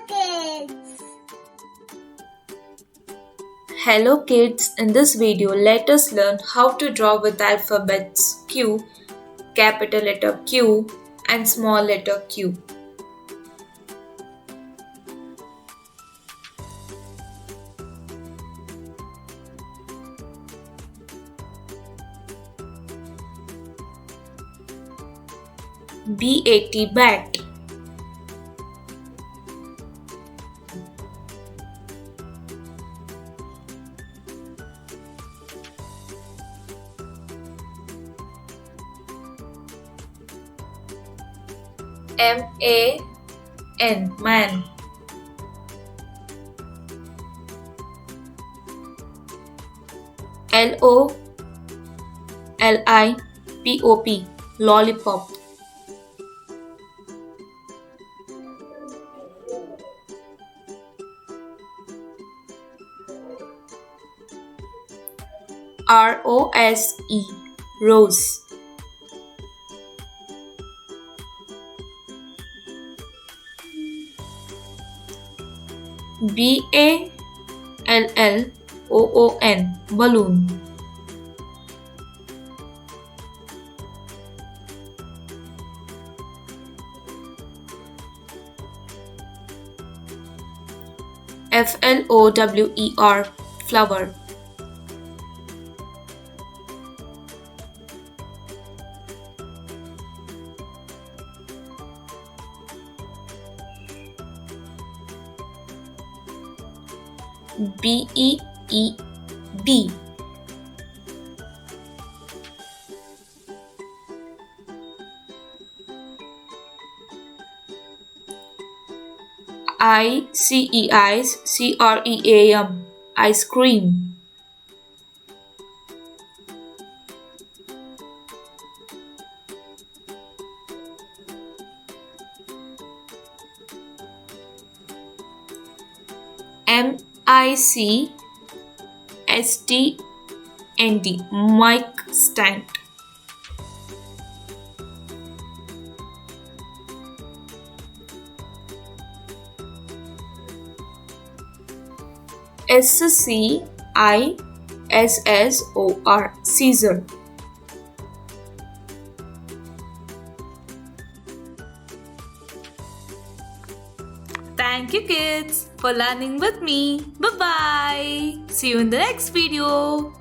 kids. Hello kids, in this video let us learn how to draw with alphabets Q, capital letter Q and small letter q. BAT bat. MAN man. LOLIPOP lollipop. ROSE rose. BALLOON balloon. FLOWER flower. BEED ICEICREAM ice cream. MICSTND mic stand. SCISSOR Caesar. Thank you kids for learning with me. Bye bye. See you in the next video.